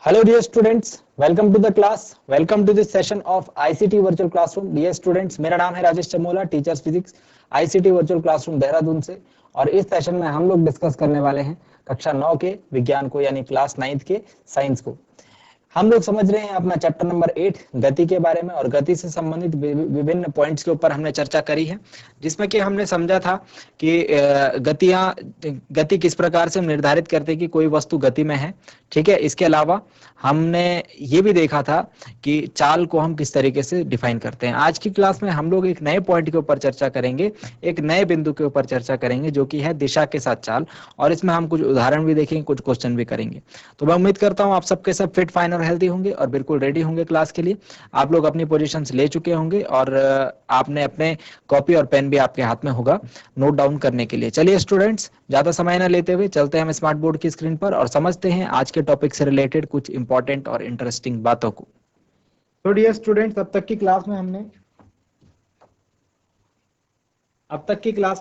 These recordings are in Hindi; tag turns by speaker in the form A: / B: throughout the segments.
A: Hello dear students, welcome to the class. Welcome to this session of ICT Virtual Classroom. Dear students, मेरा नाम है Rajesh Chamola, teachers physics ICT Virtual Classroom Dehradun से। और इस सेशन में हम लोग डिस्कस करने वाले हैं कक्षा 9 के विज्ञान को यानी क्लास 9th के साइंस को। हम लोग समझ रहे हैं अपना चैप्टर नंबर 8 गति के बारे में, और गति से संबंधित विभिन्न पॉइंट्स के ऊपर हमने चर्चा करी है, जिसमें कि हमने समझा था कि गति किस प्रकार से निर्धारित करते हैं कि कोई वस्तु गति में है। ठीक है, इसके अलावा हमने ये भी देखा था कि चाल को हम किस तरीके से डिफाइन करते हैं। आज की क्लास में हम लोग एक नए पॉइंट के ऊपर चर्चा करेंगे, एक नए बिंदु के ऊपर चर्चा करेंगे, जो कि है दिशा के साथ चाल। और इसमें हम कुछ उदाहरण भी देखेंगे, कुछ क्वेश्चन भी करेंगे। तो मैं उम्मीद करता हूं आप सबके सब फिट, फाइन और हेल्दी होंगे और बिल्कुल रेडी होंगे क्लास के लिए। आप लोग अपनी पोजीशंस ले चुके होंगे और आपने अपने कॉपी और पेन भी आपके हाथ में होगा नोट डाउन करने के लिए। चलिए स्टूडेंट्स, ज्यादा समय न लेते हुए चलते हैं हम स्मार्ट बोर्ड की स्क्रीन पर और समझते हैं आज के टॉपिक से रिलेटेड कुछ इंपॉर्टेंट और इंटरेस्टिंग बातों को। तो डियर स्टूडेंट्स, अब तक की क्लास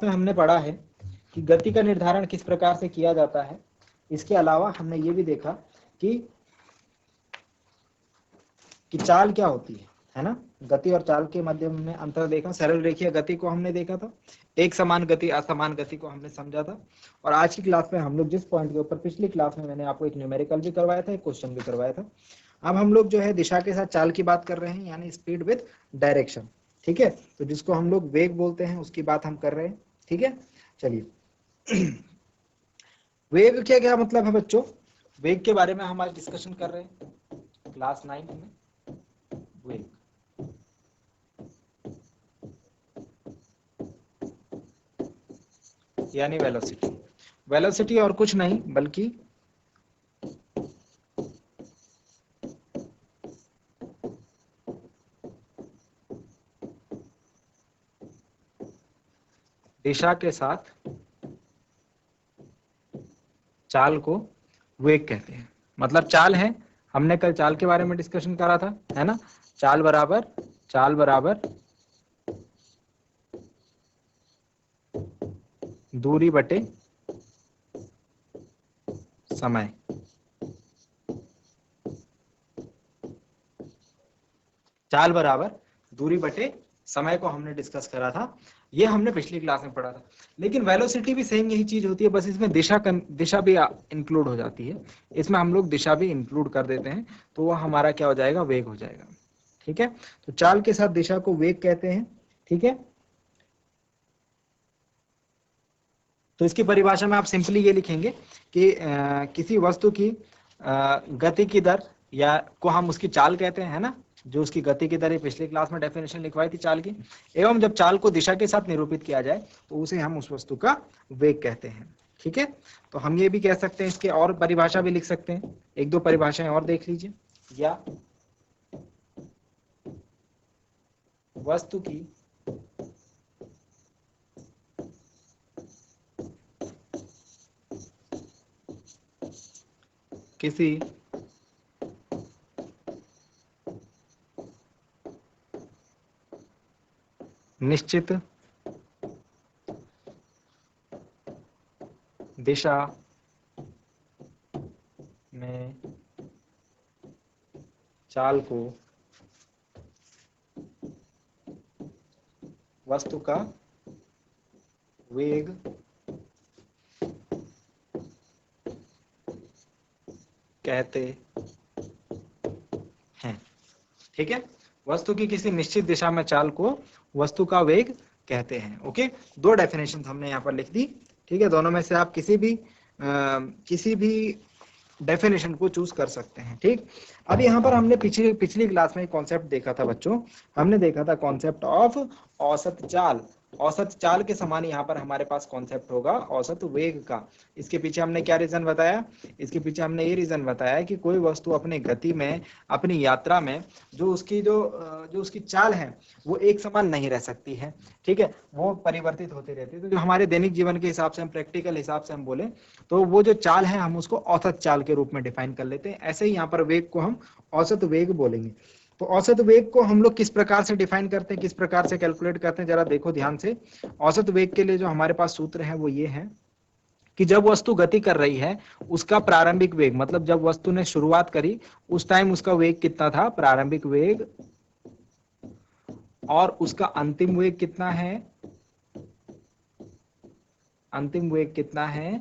A: में हमने पढ़ा है कि गति का निर्धारण किस प्रकार से किया जाता है। इसके अलावा हमने ये भी देखा कि चाल क्या होती है ना। गति और चाल के मध्य में अंतर देखा। सरल रेखीय गति को हमने देखा था, एक समान गति असमान गति को हमने समझा था। और आज की क्लास में हम लोग जिस पॉइंट के ऊपर, पिछली क्लास में मैंने आपको एक न्यूमेरिकल भी करवाया था, एक क्वेश्चन भी करवाया था। अब हम लोग जो है दिशा के साथ चाल की बात कर रहे हैं, यानी स्पीड विद डायरेक्शन। ठीक है, तो जिसको हम लोग वेग बोलते हैं उसकी बात हम कर रहे हैं। ठीक है, चलिए वेग क्या क्या मतलब है बच्चों, वेग के बारे में हम आज डिस्कशन कर रहे हैं क्लास 9 में। वेग यानी वेलोसिटी। वेलोसिटी और कुछ नहीं बल्कि दिशा के साथ चाल को वेग कहते हैं। मतलब चाल है, हमने कल चाल के बारे में डिस्कशन करा था, है ना। चाल बराबर दूरी बटे समय। चाल बराबर दूरी बटे समय को हमने डिस्कस करा था, ये हमने पिछली क्लास में पढ़ा था। लेकिन वेलोसिटी भी सेम यही चीज होती है, बस इसमें दिशा भी इंक्लूड हो जाती है। इसमें हम लोग दिशा भी इंक्लूड कर देते हैं, तो वह हमारा क्या हो जाएगा, वेग हो जाएगा। ठीक है, तो चाल के साथ दिशा को वेग कहते हैं। ठीक है, तो इसकी परिभाषा में आप सिंपली ये लिखेंगे कि किसी वस्तु की गति की दर या को हम उसकी चाल कहते हैं, है ना। जो उसकी गति की दर है, पिछली क्लास में डेफिनेशन लिखवाई थी चाल की। एवं जब चाल को दिशा के साथ निरूपित किया जाए तो उसे हम उस वस्तु का वेग कहते हैं। ठीक है, तो हम ये भी कह सकते हैं, इसके और परिभाषा भी लिख सकते हैं, एक दो परिभाषाएं और देख लीजिए। या वस्तु की किसी निश्चित दिशा में चाल को वस्तु का वेग कहते हैं। ठीक है, वस्तु की किसी निश्चित दिशा में चाल को वस्तु का वेग कहते हैं। ओके, दो डेफिनेशन हमने यहाँ पर लिख दी। ठीक है, दोनों में से आप किसी भी डेफिनेशन को चूज कर सकते हैं। ठीक, अब यहाँ पर हमने पिछली क्लास में एक कॉन्सेप्ट देखा था बच्चों, हमने देखा था कॉन्सेप्ट ऑफ औसत चाल। औसत चाल के समान यहाँ पर हमारे पास कॉन्सेप्ट होगा औसत वेग का। इसके पीछे हमने क्या रीजन बताया, इसके पीछे हमने ये रीजन बताया कि कोई वस्तु अपनी गति में, अपनी यात्रा में जो उसकी चाल है वो एक समान नहीं रह सकती है। ठीक है, वो परिवर्तित होती रहती है। तो जो हमारे दैनिक जीवन के हिसाब से, हम प्रैक्टिकल हिसाब से हम बोले तो वो जो चाल है हम उसको औसत चाल के रूप में डिफाइन कर लेते हैं। ऐसे ही यहाँ पर वेग को हम औसत वेग बोलेंगे। तो औसत वेग को हम लोग किस प्रकार से डिफाइन करते हैं, किस प्रकार से कैलकुलेट करते हैं, जरा देखो ध्यान से। औसत वेग के लिए जो हमारे पास सूत्र है वो ये है कि जब वस्तु गति कर रही है उसका प्रारंभिक वेग, मतलब जब वस्तु ने शुरुआत करी उस टाइम उसका वेग कितना था, प्रारंभिक वेग, और उसका अंतिम वेग कितना है, अंतिम वेग कितना है,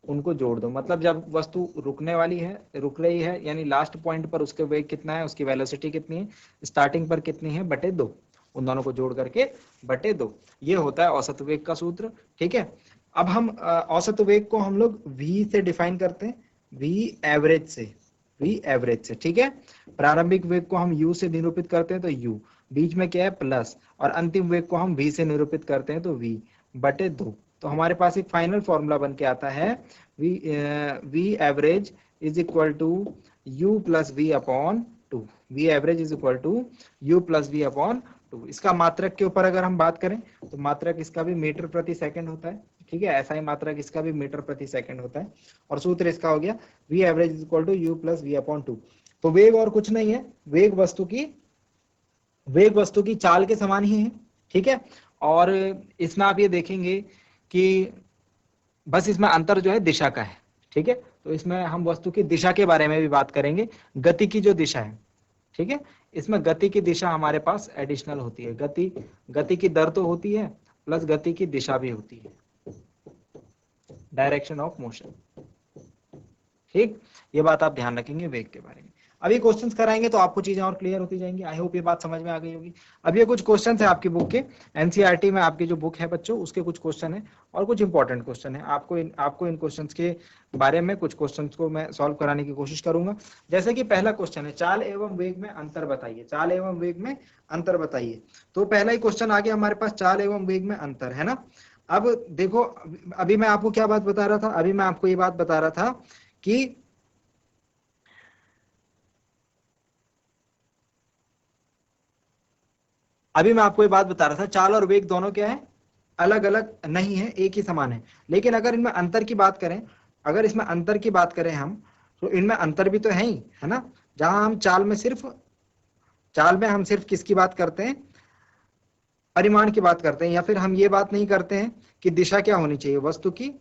A: उनको जोड़ दो। मतलब जब वस्तु रुकने वाली है, रुक रही है, यानी लास्ट पॉइंट पर उसके वेग कितना है, उसकी वेलोसिटी कितनी है, स्टार्टिंग पर कितनी है, बटे 2, उन दोनों को जोड़ करके बटे 2, ये होता है औसत वेग का सूत्र। ठीक है, अब हम औसत वेग को हम लोग v से डिफाइन करते हैं, v एवरेज से, v एवरेज से। ठीक है, प्रारंभिक वेग को हम u से निरूपित करते हैं तो u, बीच में क्या है प्लस, और अंतिम वेग को हम v से निरूपित करते हैं तो v बटे 2। तो हमारे पास एक फाइनल फॉर्मूला बन के आता है v average is equal to u plus v upon 2, v average is equal to u plus v upon 2। इसका मात्रक के ऊपर अगर हम बात करें तो मात्रक इसका भी मीटर प्रति सेकंड होता है। ठीक है, ऐसा ही मात्रक इसका भी मीटर प्रति सेकंड होता है, और सूत्र इसका हो गया v average is equal to u plus v upon 2। तो वेग और कुछ नहीं है, वेग वस्तु की चाल के समान ही है। ठीक है, और इसमें आप ये देखेंगे कि बस इसमें अंतर जो है दिशा का है। ठीक है, तो इसमें हम वस्तु की दिशा के बारे में भी बात करेंगे, गति की जो दिशा है। ठीक है, इसमें गति की दिशा हमारे पास एडिशनल होती है, गति की दर तो होती है प्लस गति की दिशा भी होती है, डायरेक्शन ऑफ मोशन। ठीक, ये बात आप ध्यान रखेंगे वेग के बारे में। अभी क्वेश्चंस कराएंगे तो आपको चीजें और क्लियर होती जाएंगी। आई होप ये बात समझ में आ गई होगी। अब ये कुछ क्वेश्चंस है आपकी बुक के, एनसीईआरटी में आपकी जो बुक है बच्चों, उसके कुछ क्वेश्चन है और कुछ इंपॉर्टेंट क्वेश्चन है। आपको इन क्वेश्चंस के बारे में कुछ क्वेश्चंस को मैं सॉल्व कराने की कोशिश करूंगा। जैसे कि पहला क्वेश्चन है, चाल एवं वेग में अंतर बताइए, चाल एवं वेग में अंतर बताइए। तो पहला ही क्वेश्चन आ गया हमारे पास, चाल एवं वेग में अंतर, है ना। अब देखो, अभी मैं आपको क्या बात बता रहा था, अभी मैं आपको ये बात बता रहा था कि चाल और वेग दोनों क्या है, अलग अलग नहीं है, एक ही समान है। लेकिन अगर इनमें अंतर की बात करें, अगर इसमें अंतर की बात करें हम, तो इनमें अंतर भी तो है ही, है ना। जहां हम चाल में हम सिर्फ किसकी बात करते हैं, परिमाण की बात करते हैं, या फिर हम ये बात नहीं करते हैं कि दिशा क्या होनी चाहिए, वस्तु की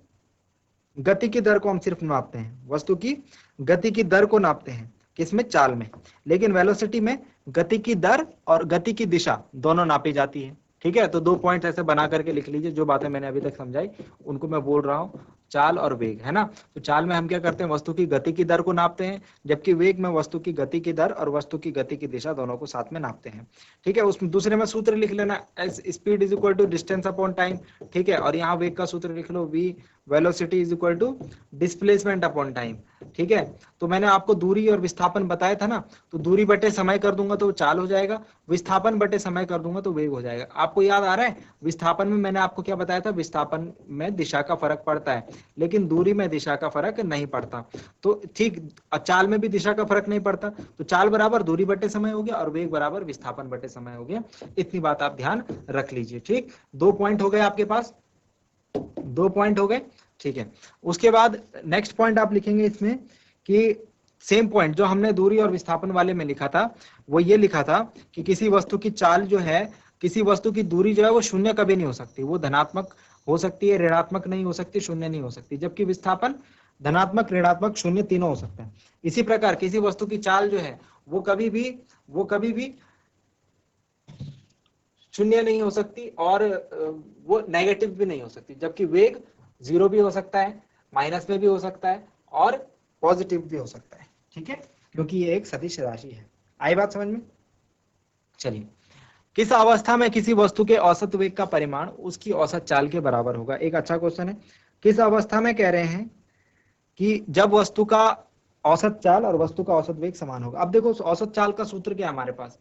A: गति की दर को हम सिर्फ नापते हैं, वस्तु की गति की दर को नापते हैं किसमें, चाल में। लेकिन वेलोसिटी में गति की दर और गति की दिशा दोनों नापी जाती है। ठीक है, तो 2 पॉइंट ऐसे बना करके लिख लीजिए, जो बातें मैंने अभी तक समझाई उनको मैं बोल रहा हूँ, चाल और वेग, है ना। तो चाल में हम क्या करते हैं, वस्तु की गति की दर को नापते हैं, जबकि वेग में वस्तु की गति की दर और वस्तु की गति की दिशा दोनों को साथ में नापते हैं। ठीक है, उसमें दूसरे में सूत्र लिख लेना, S speed is equal to distance upon time. ठीक है, और यहाँ वेग का सूत्र लिख लो, V velocity is equal to displacement upon time. ठीक है, तो मैंने आपको दूरी और विस्थापन बताया था ना, तो दूरी बटे समय कर दूंगा तो चाल हो जाएगा, विस्थापन बटे समय कर दूंगा तो वेग हो जाएगा। आपको याद आ रहा है, विस्थापन में मैंने आपको क्या बताया था, विस्थापन में दिशा का फर्क पड़ता है, लेकिन दूरी में दिशा का फर्क नहीं पड़ता। तो ठीक, चाल में भी दिशा का फर्क नहीं पड़ता, तो चाल बराबर दूरी बटे समय हो गया और वेग बराबर विस्थापन बटे समय हो गया। इतनी बात आप ध्यान रख लीजिए। ठीक, 2 पॉइंट हो गए आपके पास, 2 पॉइंट हो गए। ठीक है, उसके बाद नेक्स्ट पॉइंट आप लिखेंगे इसमें कि सेम पॉइंट जो हमने दूरी और विस्थापन वाले में लिखा था, वो ये लिखा था कि किसी वस्तु की चाल जो है, किसी वस्तु की दूरी जो है वो शून्य कभी नहीं हो सकती, वो धनात्मक हो सकती है, ऋणात्मक नहीं हो सकती, शून्य नहीं हो सकती, जबकि विस्थापन धनात्मक, ऋणात्मक, शून्य तीनों हो सकता है। इसी प्रकार किसी वस्तु की चाल जो है वो कभी भी शून्य नहीं हो सकती और वो नेगेटिव भी नहीं हो सकती, जबकि वेग 0 भी हो सकता है, माइनस में भी हो सकता है और पॉजिटिव भी हो सकता है। ठीक है, क्योंकि ये एक सदिश राशि है। आई बात समझ में। चलिए, किस अवस्था में किसी वस्तु के औसत वेग का परिमाण उसकी औसत चाल के बराबर होगा। एक अच्छा क्वेश्चन है, किस अवस्था में कह रहे हैं कि जब वस्तु का औसत चाल और वस्तु का औसत वेग समान होगा। अब देखो, औसत चाल का सूत्र क्या है हमारे पास,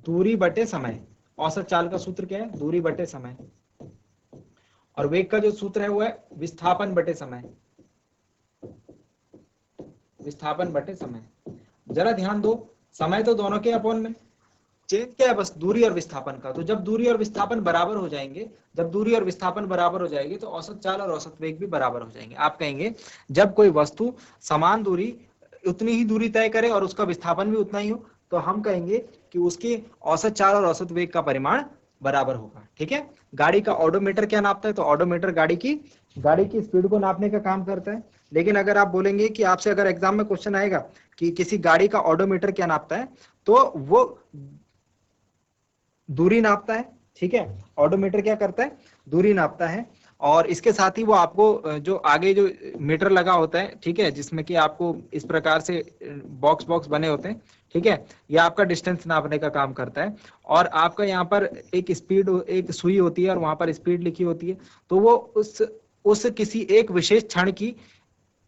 A: दूरी बटे समय। औसत चाल का सूत्र क्या है, दूरी बटे समय, और वेग का जो सूत्र है वो है विस्थापन बटे समय, विस्थापन बटे समय। जरा ध्यान दो, समय तो दोनों के अपॉन में, चेंज क्या है बस दूरी और विस्थापन का। तो जब दूरी और विस्थापन बराबर हो जाएंगे, जब दूरी और विस्थापन बराबर हो जाएगी तो औसत चाल और औसत वेग भी बराबर हो जाएंगे। आप कहेंगे जब कोई वस्तु समान दूरी, उतनी ही दूरी तय करे और उसका विस्थापन भी उतना ही हो, तो हम कहेंगे कि उसकी औसत चाल और औसत वेग का परिमाण बराबर होगा। ठीक है, गाड़ी का ऑडोमीटर क्या नापता है, तो ऑडोमीटर गाड़ी की स्पीड को नापने का काम करता है। लेकिन अगर आप बोलेंगे कि आपसे अगर एग्जाम में क्वेश्चन आएगा कि किसी गाड़ी का ऑडोमीटर क्या नापता है, तो वो दूरी नापता है। ठीक है, ऑडोमीटर क्या करता है, दूरी नापता है। और इसके साथ ही वो आपको जो आगे जो मीटर लगा होता है, ठीक है, जिसमें कि आपको इस प्रकार से बॉक्स बॉक्स बने होते हैं, ठीक है, ये आपका डिस्टेंस नापने का काम करता है। और आपका यहाँ पर एक स्पीड, एक सुई होती है और वहां पर स्पीड लिखी होती है, तो वो उस किसी एक विशेष क्षण की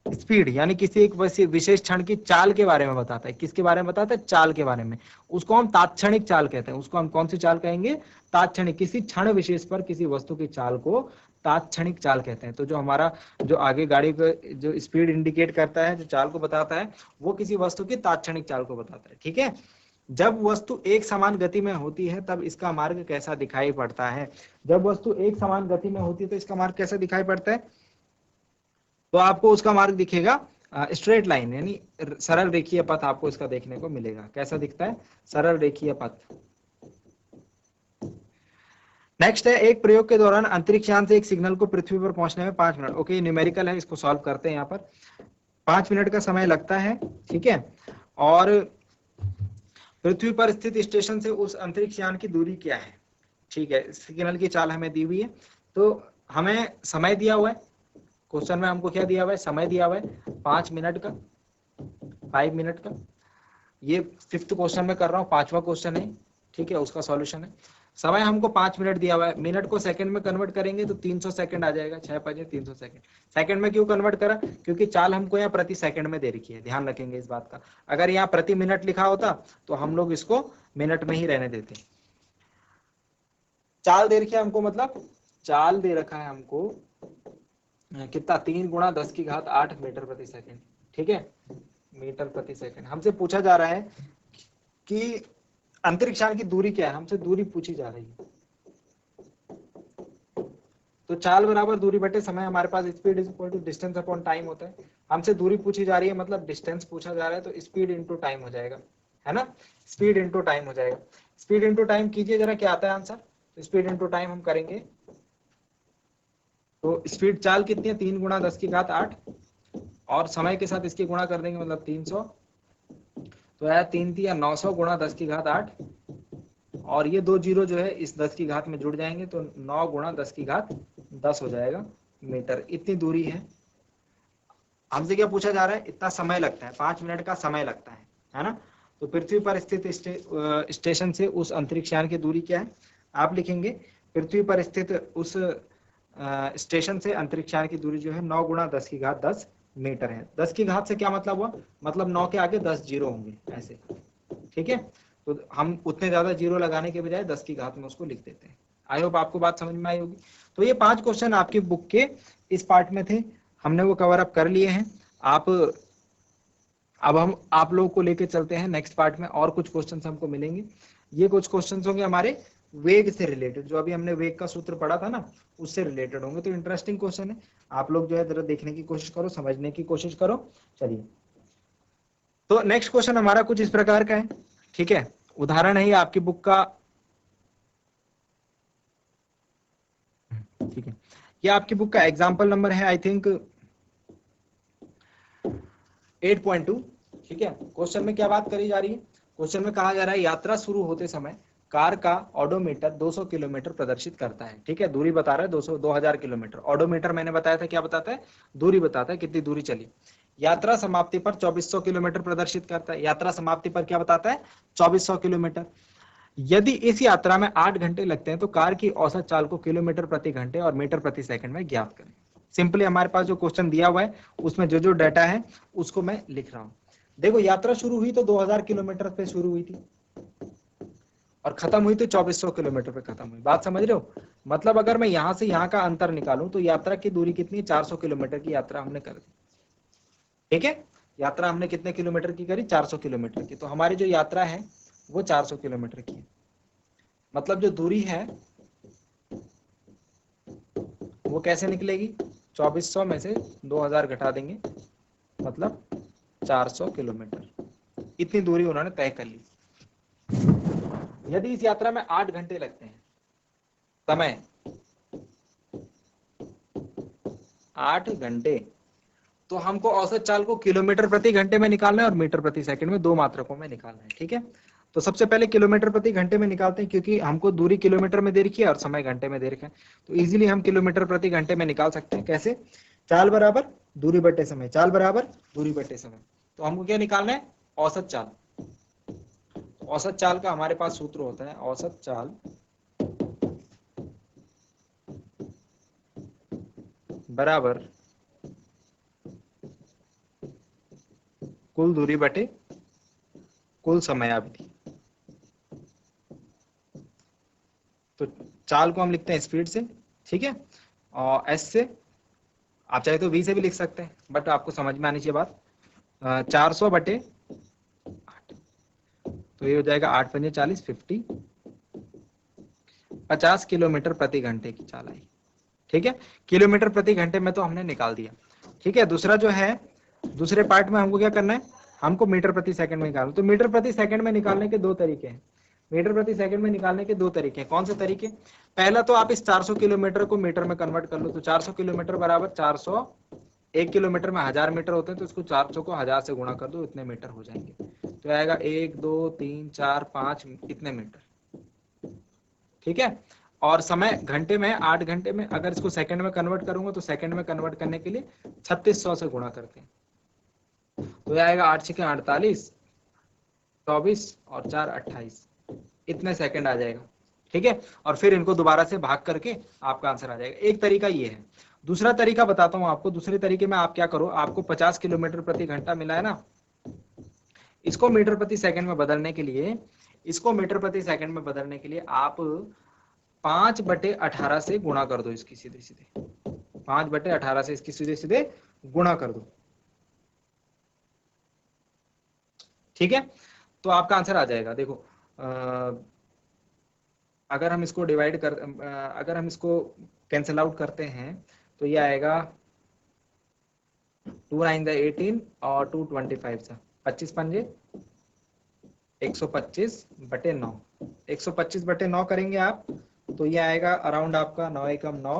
A: स्पीड, यानी किसी एक विशेष क्षण की चाल के बारे में बताता है। किसके बारे में बताता है, चाल के बारे में। उसको हम तात्क्षणिक चाल कहते हैं। उसको हम कौन सी चाल कहेंगे, तात्क्षणिक। किसी क्षण विशेष पर किसी वस्तु की चाल को तात्क्षणिक चाल कहते हैं। तो जो हमारा जो आगे गाड़ी को जो स्पीड इंडिकेट करता है, जो चाल को बताता है, वो किसी वस्तु की तात्क्षणिक चाल को बताता है। ठीक है, जब वस्तु एक समान गति में होती है तब इसका मार्ग कैसा दिखाई पड़ता है। जब वस्तु एक समान गति में होती है तो इसका मार्ग कैसा दिखाई पड़ता है, तो आपको उसका मार्ग दिखेगा स्ट्रेट लाइन, यानी सरल रेखीय पथ आपको इसका देखने को मिलेगा। कैसा दिखता है, सरल रेखीय पथ। नेक्स्ट है, एक प्रयोग के दौरान अंतरिक्ष यान से एक सिग्नल को पृथ्वी पर पहुंचने में 5 मिनट। ओके, न्यूमेरिकल है, इसको सॉल्व करते हैं। यहाँ पर 5 मिनट का समय लगता है। ठीक है, और पृथ्वी पर स्थित स्टेशन से उस अंतरिक्ष यान की दूरी क्या है। ठीक है, सिग्नल की चाल हमें दी हुई है, तो हमें समय दिया हुआ है। क्वेश्चन में हमको क्या दिया हुआ है, समय दिया हुआ है 5 मिनट का, 5 मिनट का। ये 5th क्वेश्चन में कर रहा हूँ, 5वां क्वेश्चन है। ठीक है, उसका सॉल्यूशन है। समय हमको 5 मिनट दिया हुआ है, मिनट को सेकंड में कन्वर्ट करेंगे तो 300 सेकंड आ जाएगा। 6 5 300 सेकंड। सेकंड में क्यों कन्वर्ट करा, क्योंकि चाल हमको यहाँ प्रति सेकंड में दे रखी है, ध्यान रखेंगे इस बात का। अगर यहाँ प्रति मिनट लिखा होता तो हम लोग इसको मिनट में ही रहने देते। चाल दे रखी है हमको, मतलब चाल दे रखा है हमको कितना, 3 गुणा 10 की घात 8 मीटर प्रति सेकंड। ठीक है, मीटर प्रति सेकंड। हमसे पूछा जा रहा है कि अंतरिक्ष यान की दूरी क्या है, हमसे दूरी पूछी जा रही है। तो चाल बराबर दूरी बटे समय, हमारे पास speed is equal to distance upon time होता है। हमसे दूरी पूछी जा रही है, मतलब डिस्टेंस पूछा जा रहा है, तो स्पीड इंटू टाइम हो जाएगा, है ना, स्पीड इंटू टाइम हो जाएगा। स्पीड इंटू टाइम कीजिए जरा, क्या आता है आंसर। तो स्पीड इंटू टाइम हम करेंगे, तो स्पीड चाल कितनी है, 3 गुणा 10 की घात 8, और समय के साथ इसकी गुणा कर देंगे, मतलब 300। तो आया 3 3 900 गुणा 10 की घात 8, और ये 2 जीरो जो है इस 10 की घात में जुड़ जाएंगे, तो 9 गुणा 10 की घात 10 हो जाएगा मीटर। इतनी दूरी है। हमसे क्या पूछा जा रहा है, इतना समय लगता है, 5 मिनट का समय लगता है ना। तो पृथ्वी पर स्थित स्टेशन से उस अंतरिक्ष यान की दूरी क्या है, आप लिखेंगे पृथ्वी पर स्थित उस स्टेशन से अंतरिक्ष यान की दूरी जो है 9 गुणा 10 की घात 10 मीटर है। 10 की घात से क्या मतलब हुआ, मतलब 9 के आगे 10 जीरो होंगे ऐसे। ठीक है, तो हम उतने ज्यादा जीरो लगाने के बजाय 10 की घात में उसको लिख देते हैं। आई होप आपको बात समझ में आई होगी। तो ये 5 क्वेश्चन आपकी बुक के इस पार्ट में थे, हमने वो कवर अप कर लिए हैं। अब हम आप लोगों को लेके चलते हैं नेक्स्ट पार्ट में, और कुछ क्वेश्चंस हमको मिलेंगे। ये कुछ क्वेश्चंस होंगे हमारे वेग से रिलेटेड, जो अभी हमने वेग का सूत्र पढ़ा था ना, उससे रिलेटेड होंगे। तो इंटरेस्टिंग क्वेश्चन है, आप लोग जो है जरा देखने की कोशिश करो, समझने की कोशिश करो। चलिए, तो नेक्स्ट क्वेश्चन हमारा कुछ इस प्रकार का है। ठीक है, उदाहरण है ये आपकी बुक का। ठीक है, ये आपकी बुक का एग्जाम्पल नंबर है, आई थिंक 8.2। ठीक है, क्वेश्चन में क्या बात करी जा रही है, क्वेश्चन में कहा जा रहा है यात्रा शुरू होते समय कार का ऑडोमीटर 200 किलोमीटर प्रदर्शित करता है। ठीक है, दूरी बता रहा है 2000 किलोमीटर। ऑडोमीटर मैंने बताया था क्या बताता है, दूरी बताता है, कितनी दूरी चली। यात्रा समाप्ति पर 2400 किलोमीटर प्रदर्शित करता है। यात्रा समाप्ति पर क्या बताता है, 2400 किलोमीटर। यदि इस यात्रा में 8 घंटे लगते हैं तो कार की औसत चाल को किलोमीटर प्रति घंटे और मीटर प्रति सेकंड में ज्ञात करें। सिंपली हमारे पास जो क्वेश्चन दिया हुआ है उसमें जो जो डाटा है उसको मैं लिख रहा हूं। देखो, यात्रा शुरू हुई तो 2000 किलोमीटर पे शुरू हुई थी और खत्म हुई तो 2400 किलोमीटर पे खत्म हुई। बात समझ रहे हो, मतलब अगर मैं यहां से यहां का अंतर निकालूं तो यात्रा की दूरी कितनी, 400 किलोमीटर की यात्रा हमने कर दी। ठीक है, यात्रा हमने कितने किलोमीटर की करी, 400 किलोमीटर की। तो हमारी जो यात्रा है वो 400 किलोमीटर की है। मतलब जो दूरी है वो कैसे निकलेगी, 2400 में से 2000 घटा देंगे, मतलब 400 किलोमीटर। इतनी दूरी उन्होंने तय कर ली। यदि इस यात्रा में 8 घंटे लगते हैं, समय 8 घंटे। तो हमको औसत चाल को किलोमीटर प्रति घंटे में निकालना है और मीटर प्रति सेकंड में, दो मात्रकों में निकालना है। ठीक है, तो सबसे पहले किलोमीटर प्रति घंटे में निकालते हैं, क्योंकि हमको दूरी किलोमीटर में दे रखी है और समय घंटे में दे रखा है। तो इजीली हम किलोमीटर प्रति घंटे में निकाल सकते हैं। कैसे? चाल बराबर दूरी बटे समय, चाल बराबर दूरी बटे समय। तो हमको क्या निकालना है? औसत चाल। औसत चाल का हमारे पास सूत्र होता है, औसत चाल बराबर कुल दूरी बटे कुल समयावधि। तो चाल को हम लिखते हैं स्पीड से, ठीक है, और एस से, आप चाहे तो वी से भी लिख सकते हैं, बट आपको समझ में आनी चाहिए बात। 400 बटे 8, तो ये हो जाएगा 8 पंजे 40, 50 किलोमीटर प्रति घंटे की चाल आई। ठीक है, किलोमीटर प्रति घंटे में तो हमने निकाल दिया। ठीक है, दूसरा जो है, दूसरे पार्ट में हमको क्या करना है? हमको मीटर प्रति सेकंड में निकालना। तो मीटर प्रति सेकंड में निकालने के दो तरीके हैं। मीटर प्रति सेकंड में निकालने के दो तरीके हैं। कौन से तरीके? पहला तो आप इस 400 किलोमीटर को मीटर में कन्वर्ट कर लो। तो 400 किलोमीटर बराबर 400, 1 किलोमीटर में 1000 मीटर होते हैं, तो इसको 400 को 1000 से गुणा कर दो, इतने मीटर हो जाएंगे। तो आएगा 1 2 3 4 5 इतने मीटर। ठीक है, और समय घंटे में 8 घंटे में, अगर इसको सेकंड में कन्वर्ट करूंगा तो सेकंड में कन्वर्ट करने के लिए 3600 से गुणा करते हैं। तो आएगा 8 छके 48, 24 और 4 28, इतने सेकंड आ जाएगा। ठीक है, और फिर इनको दोबारा से भाग करके आपका आंसर आ जाएगा। एक तरीका ये है। दूसरा तरीका बताता हूं आपको। दूसरे तरीके में आप क्या करो, आपको 50 किलोमीटर प्रति घंटा मिला है ना, इसको मीटर प्रति सेकंड में बदलने के लिए, इसको मीटर प्रति सेकंड में बदलने के लिए आप 5/18 से गुणा कर दो इसकी सीधे सीधे। 5/18 से इसकी सीधे सीधे गुणा कर दो। ठीक है, तो आपका आंसर आ जाएगा। देखो, अगर हम इसको डिवाइड कर, अगर हम इसको कैंसिल आउट करते हैं तो ये आएगा 2 9 18 और 2 25 सा 25 पंजे 125/9। 125/9 करेंगे आप तो ये आएगा अराउंड आपका 9 एकम 9,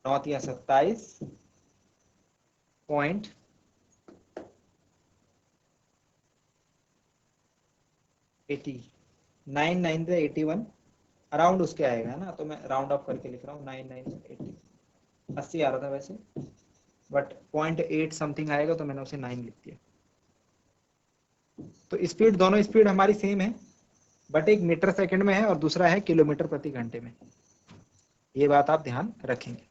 A: 9 तिया 27 पॉइंट 80, 9 9 81 अराउंड उसके आएगा ना। तो मैं राउंड ऑफ करके लिख रहा हूँ 9 9 80, 80 आ रहा था वैसे, बट 0.8 समथिंग आएगा तो मैंने उसे 9 लिख दिया। तो स्पीड, दोनों स्पीड हमारी सेम है, बट एक मीटर सेकंड में है और दूसरा है किलोमीटर प्रति घंटे में। ये बात आप ध्यान रखेंगे।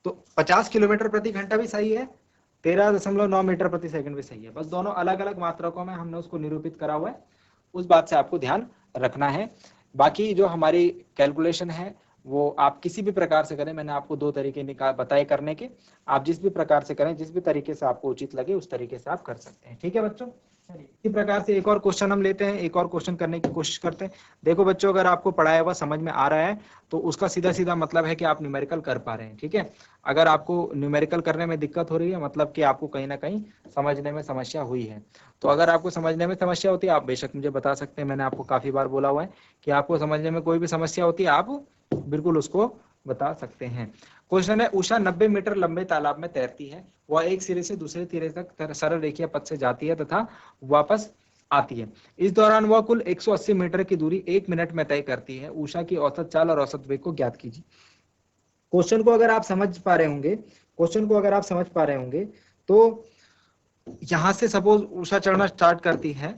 A: तो 50 किलोमीटर प्रति घंटा भी सही है, 13.9 मीटर प्रति सेकंड भी सही है, बस दोनों अलग अलग मात्रकों में हमने उसको निरूपित करा हुआ है। उस बात से आपको ध्यान रखना है। बाकी जो हमारी कैलकुलेशन है वो आप किसी भी प्रकार से करें, मैंने आपको दो तरीके बताए करने के, आप जिस भी प्रकार से करें, जिस भी तरीके से आपको उचित लगे उस तरीके से आप कर सकते हैं। ठीक है बच्चों, इसी प्रकार से एक और क्वेश्चन हम लेते हैं, एक और क्वेश्चन करने की कोशिश करते हैं। देखो बच्चों, अगर आपको पढ़ाया हुआ समझ में आ रहा है तो उसका सीधा सीधा मतलब है कि आप न्यूमेरिकल कर पा रहे हैं। ठीक है, अगर आपको न्यूमेरिकल करने में दिक्कत हो रही है मतलब कि आपको कहीं ना कहीं समझने में समस्या हुई है। तो अगर आपको समझने में समस्या होती है आप बेशक मुझे बता सकते हैं। मैंने आपको काफी बार बोला हुआ है कि आपको समझने में कोई भी समस्या होती है आप बिल्कुल उसको बता सकते हैं। क्वेश्चन है, उषा 90 मीटर लंबे तालाब में तैरती है। वह एक सिरे से दूसरे सिरे तक सरल रेखीय पथ से जाती है तथा वापस आती है। इस दौरान वह कुल 180 मीटर की दूरी 1 मिनट में तय करती है। उषा की औसत चाल और औसत वेग को ज्ञात कीजिए। क्वेश्चन को अगर आप समझ पा रहे होंगे, क्वेश्चन को अगर आप समझ पा रहे होंगे तो यहां से सपोज उषा चढ़ना स्टार्ट करती है,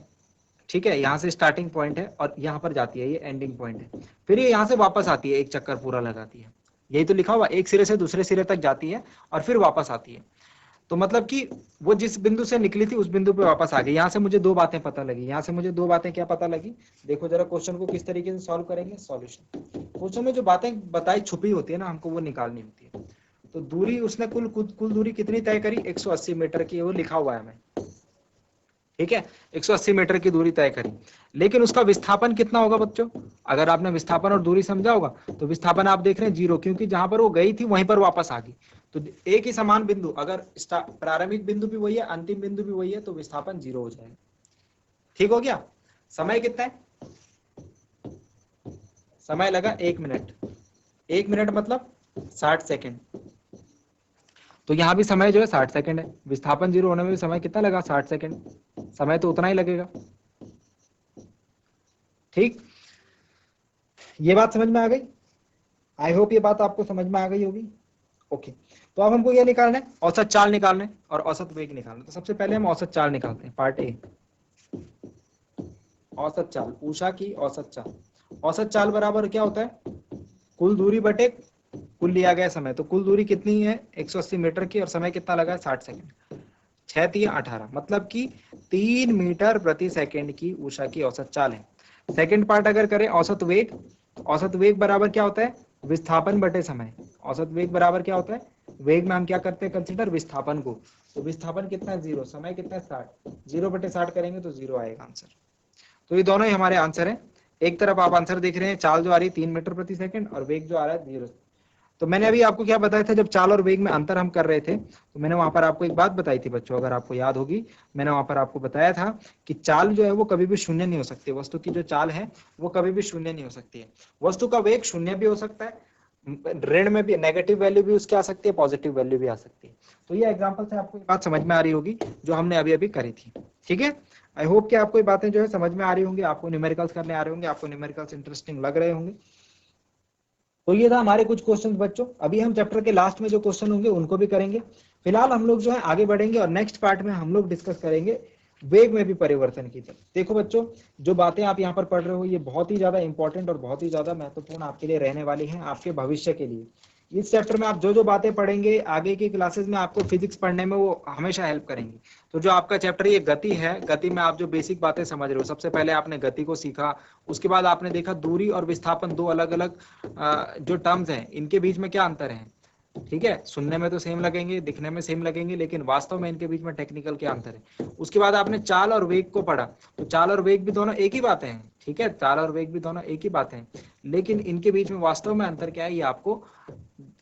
A: ठीक है, यहाँ से स्टार्टिंग पॉइंट है और यहाँ पर जाती है, ये एंडिंग पॉइंट है। फिर ये यहाँ से वापस आती है, एक चक्कर पूरा लगाती है। यही तो लिखा हुआ, एक सिरे से दूसरे सिरे तक जाती है और फिर वापस आती है। तो मतलब कि वो जिस बिंदु से निकली थी उस बिंदु पे वापस आ गई। यहाँ से मुझे दो बातें पता लगी, यहाँ से मुझे दो बातें क्या पता लगी। देखो जरा क्वेश्चन को किस तरीके से सॉल्व करेंगे। सॉल्यूशन, क्वेश्चन में जो बातें बताई छुपी होती है ना, हमको वो निकालनी होती है। तो दूरी उसने कुल दूरी कितनी तय करी? 180 मीटर की, वो लिखा हुआ है हमें। ठीक है, 180 मीटर की दूरी तय करी, लेकिन उसका विस्थापन कितना होगा बच्चों? अगर आपने विस्थापन और दूरी समझा होगा तो विस्थापन आप देख रहे हैं 0, क्योंकि जहां पर वो गई थी वहीं पर वापस आ गई। तो एक ही समान बिंदु, अगर प्रारंभिक बिंदु भी वही है, अंतिम बिंदु भी वही है, तो विस्थापन 0 हो जाएगा। ठीक हो गया? समय कितना है? समय लगा 1 मिनट, 1 मिनट मतलब 60 सेकंड। तो यहाँ भी समय जो है 60 सेकंड है, विस्थापन 0 होने में भी समय कितना लगा 60 सेकंड, समय तो उतना ही लगेगा। ठीक, ये बात समझ में आ गई? आई होप ये बात आपको समझ में आ गई होगी। ओके, तो अब हमको ये निकालना है, औसत चाल निकालना है और औसत वेग निकालना है। तो सबसे पहले हम औसत चाल निकालते हैं, पार्ट ए। औसत चाल, उषा की औसत चाल। औसत चाल बराबर क्या होता है, कुल दूरी बटे कुल लिया गया समय। तो कुल दूरी कितनी है 180 मीटर की, और समय कितना लगा है 60 सेकंड। 6 3 18, मतलब कि 3 मीटर प्रति सेकंड की उषा की औसत चाल है। सेकंड पार्ट अगर करें औसत वेग, औसत वेग बराबर क्या होता है, विस्थापन बटे समय। औसत वेग बराबर क्या होता है, वेग में हम क्या करते हैं कंसीडर विस्थापन को। तो विस्थापन कितना है 0, समय कितना है 60, 0 बटे 60 करेंगे तो 0 आएगा आंसर। तो ये दोनों ही हमारे आंसर हैं। एक तरफ आप आंसर देख रहे हैं, चाल जो आ रही है 3 मीटर प्रति सेकंड और वेग जो आ रहा है 0। तो मैंने अभी आपको क्या बताया था, जब चाल और वेग में अंतर हम कर रहे थे तो मैंने वहां पर आपको एक बात बताई थी बच्चों, अगर आपको याद होगी, मैंने वहां पर आपको बताया था कि चाल जो है वो कभी भी शून्य नहीं हो सकती। वस्तु की जो चाल है वो कभी भी शून्य नहीं हो सकती है। वस्तु का वेग शून्य भी हो सकता है, ऋण में भी, नेगेटिव वैल्यू भी उसकी आ सकती है, पॉजिटिव वैल्यू भी आ सकती है। तो ये एग्जांपल से आपको बात समझ में आ रही होगी जो हमने अभी अभी करी थी। ठीक है, आई होप कि आपको ये बातें जो है समझ में आ रही होंगी, आपको न्यूमेरिकल्स करने आ रहे होंगे, आपको न्यूमेरिकल्स इंटरेस्टिंग लग रहे होंगे। तो ये था हमारे कुछ क्वेश्चन बच्चों। अभी हम चैप्टर के लास्ट में जो क्वेश्चन होंगे उनको भी करेंगे। फिलहाल हम लोग जो है आगे बढ़ेंगे और नेक्स्ट पार्ट में हम लोग डिस्कस करेंगे वेग में भी परिवर्तन की तरफ। देखो बच्चों, जो बातें आप यहाँ पर पढ़ रहे हो ये बहुत ही ज्यादा इंपॉर्टेंट और बहुत ही ज्यादा महत्वपूर्ण आपके लिए रहने वाली हैं, आपके भविष्य के लिए। इस चैप्टर में आप जो जो बातें पढ़ेंगे आगे की क्लासेस में आपको फिजिक्स पढ़ने में वो हमेशा हेल्प करेंगी। तो जो आपका चैप्टर ये गति है, गति में आप जो बेसिक बातें समझ रहे हो, सबसे पहले आपने गति को सीखा, उसके बाद आपने देखा दूरी और विस्थापन दो अलग अलग जो टर्म्स हैं, इनके बीच में क्या अंतर है। ठीक है, सुनने में तो सेम लगेंगे, दिखने में सेम लगेंगे, लेकिन वास्तव में इनके बीच में टेक्निकल क्या अंतर है। उसके बाद आपने चाल और वेग को पढ़ा, तो चाल और वेग भी दोनों एक ही बातें हैं। ठीक है, चाल और वेग भी दोनों एक ही बातें हैं, लेकिन इनके बीच में वास्तव में अंतर क्या है ये आपको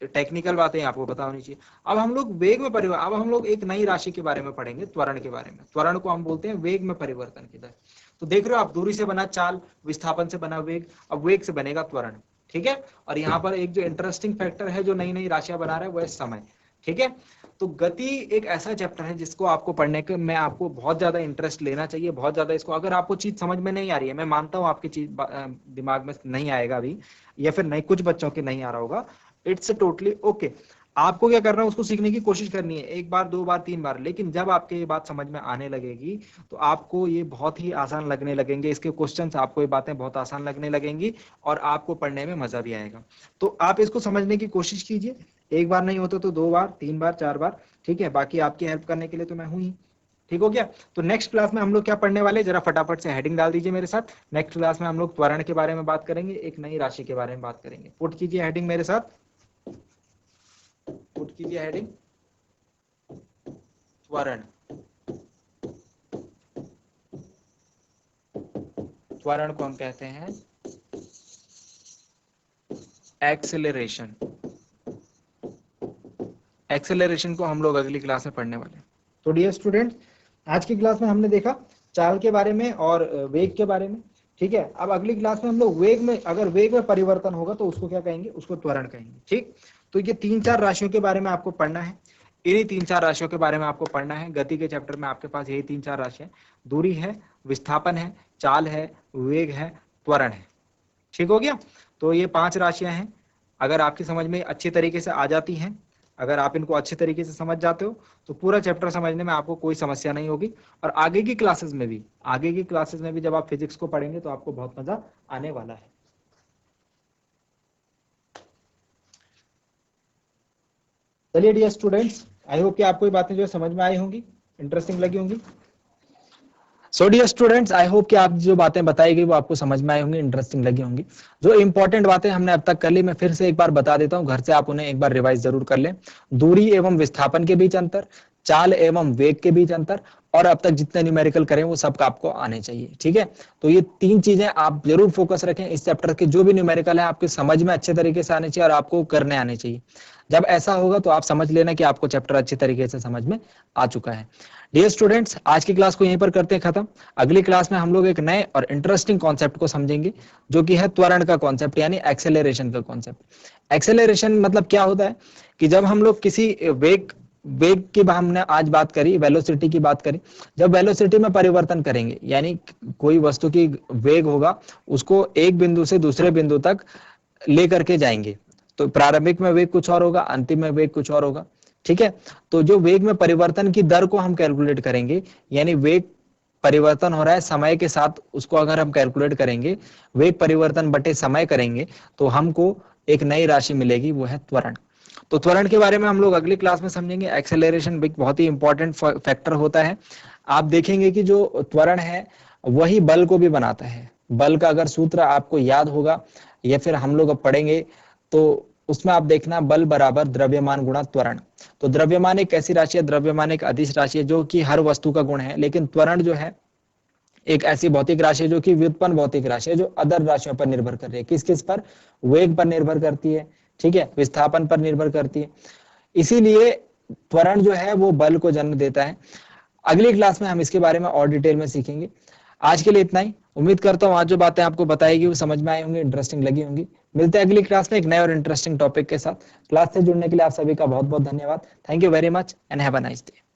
A: टेक्निकल बातें आपको पता होनी चाहिए। अब हम लोग वेग में परिवर्तन, अब हम लोग एक नई राशि के बारे में पढ़ेंगे, त्वरण के बारे में। त्वरण को हम बोलते हैं वेग में परिवर्तन की दर। तो देख रहे हो आप, दूरी से बना चाल, विस्थापन से बना वेग, अब वेग से बनेगा त्वरण। ठीक है, और यहाँ पर एक जो इंटरेस्टिंग फैक्टर है जो नई नई राशियां बना रहा है वो है समय। ठीक है, तो गति एक ऐसा चैप्टर है जिसको आपको पढ़ने के में आपको बहुत ज्यादा इंटरेस्ट लेना चाहिए, बहुत ज्यादा इसको। अगर आपको चीज समझ में नहीं आ रही है, मैं मानता हूँ आपकी चीज दिमाग में नहीं आएगा अभी, या फिर नहीं, कुछ बच्चों के नहीं आ रहा होगा, इट्स टोटली ओके। आपको क्या करना है, उसको सीखने की कोशिश करनी है, एक बार, दो बार, तीन बार, लेकिन जब आपके ये बात समझ में आने लगेगी तो आपको ये बहुत ही आसान लगने लगेंगे, इसके क्वेश्चंस आपको ये बातें बहुत आसान लगने लगेंगी और आपको पढ़ने में मजा भी आएगा। तो आप इसको समझने की कोशिश कीजिए, एक बार नहीं होता तो दो बार, तीन बार, चार बार। ठीक है, बाकी आपकी हेल्प करने के लिए तो मैं हूं ही। ठीक हो गया, तो नेक्स्ट क्लास में हम लोग क्या पढ़ने वाले, जरा फटाफट से हेडिंग डाल दीजिए मेरे साथ। नेक्स्ट क्लास में हम लोग त्वरण के बारे में बात करेंगे, एक नई राशि के बारे में बात करेंगे। पुट कीजिए हेडिंग मेरे साथ, पुट कीजिए हेडिंग त्वरण। त्वरण को हम कहते हैं एक्सेलरेशन। एक्सेलरेशन को हम लोग अगली क्लास में पढ़ने वाले हैं। तो डियर स्टूडेंट, आज की क्लास में हमने देखा चाल के बारे में और वेग के बारे में। ठीक है, अब अगली क्लास में हम लोग वेग में, अगर वेग में परिवर्तन होगा तो उसको क्या कहेंगे, उसको त्वरण कहेंगे। ठीक, तो ये तीन चार राशियों के बारे में आपको पढ़ना है, इन्हीं तीन चार राशियों के बारे में आपको पढ़ना है। गति के चैप्टर में आपके पास यही तीन चार राशियां, दूरी है, विस्थापन है, चाल है, वेग है, त्वरण है। ठीक हो गया, तो ये पांच राशियां हैं। अगर आपकी समझ में अच्छी तरीके से आ जाती हैं, अगर आप इनको अच्छे तरीके से समझ जाते हो तो पूरा चैप्टर समझने में आपको कोई समस्या नहीं होगी। और आगे की क्लासेस में भी, आगे की क्लासेस में भी जब आप फिजिक्स को पढ़ेंगे तो आपको बहुत मजा आने वाला है। चलिए डियर स्टूडेंट्स, आई होप कि आपको ये बातें जो है समझ में आई होंगी, इंटरेस्टिंग लगी होंगी। So dear students, I hope कि आप जो बातें बताई गई वो आपको समझ में आई होंगी, इंटरेस्टिंग लगी होंगी। जो इंपॉर्टेंट बातें हमने अब तक कर ली, मैं फिर से एक बार बता देता हूं, घर से आप उन्हें एक बार रिवाइज जरूर कर लें। दूरी एवं विस्थापन के बीच अंतर, चाल एवं वेग के बीच अंतर, और अब तक जितने न्यूमेरिकल करें वो सब आपको आने चाहिए। ठीक है, तो ये तीन चीजें आप जरूर फोकस रखें। इस चैप्टर के जो भी न्यूमेरिकल है आपके समझ में अच्छे तरीके से आने चाहिए और आपको करने आने चाहिए। जब ऐसा होगा तो आप समझ लेना कि आपको चैप्टर अच्छे तरीके से समझ में आ चुका है। डियर स्टूडेंट्स, आज की क्लास को यहीं पर करते हैं खत्म। अगली क्लास में हम लोग एक नए और इंटरेस्टिंग कॉन्सेप्ट को समझेंगे, जो कि है त्वरण का कॉन्सेप्ट यानी एक्सेलरेशन का कॉन्सेप्ट। एक्सेलरेशन मतलब क्या होता है कि जब हम लोग किसी वेग वेग की हमने आज बात करी, वेलोसिटी की बात करी। जब वेलोसिटी में परिवर्तन करेंगे यानी कोई वस्तु की वेग होगा, उसको एक बिंदु से दूसरे बिंदु तक लेकर के जाएंगे, तो प्रारंभिक में वेग कुछ और होगा, अंतिम में वेग कुछ और होगा। ठीक है, तो जो वेग में परिवर्तन की दर को हम कैलकुलेट करेंगे, यानी वेग परिवर्तन हो रहा है समय के साथ, उसको अगर हम कैलकुलेट करेंगे, वेग परिवर्तन बटे समय करेंगे, तो हमको एक नई राशि मिलेगी, वो है त्वरण। तो त्वरण के बारे में हम लोग अगली क्लास में समझेंगे। एक्सेलरेशन बहुत ही इंपॉर्टेंट फैक्टर होता है। आप देखेंगे कि जो त्वरण है वही बल को भी बनाता है। बल का अगर सूत्र आपको याद होगा या फिर हम लोग अब पढ़ेंगे, तो उसमें आप देखना बल बराबर द्रव्यमान गुणा त्वरण। तो द्रव्यमान एक ऐसी राशि है, द्रव्यमान एक अदिश राशि है जो कि हर वस्तु का गुण है, लेकिन त्वरण जो है एक ऐसी भौतिक राशि है जो कि व्युत्पन्न भौतिक राशि है, जो अदर राशियों पर निर्भर कर रही है। किस किस पर? वेग पर निर्भर करती है, ठीक है, विस्थापन पर निर्भर करती है। इसीलिए त्वरण जो है वो बल को जन्म देता है। अगली क्लास में हम इसके बारे में और डिटेल में सीखेंगे। आज के लिए इतना ही। उम्मीद करता हूँ आज जो बातें आपको बताएगी वो समझ में आई होंगी, इंटरेस्टिंग लगी होंगी। मिलते हैं अगली क्लास में एक नए और इंटरेस्टिंग टॉपिक के साथ। क्लास से जुड़ने के लिए आप सभी का बहुत बहुत धन्यवाद। Thank you very much and have a nice day.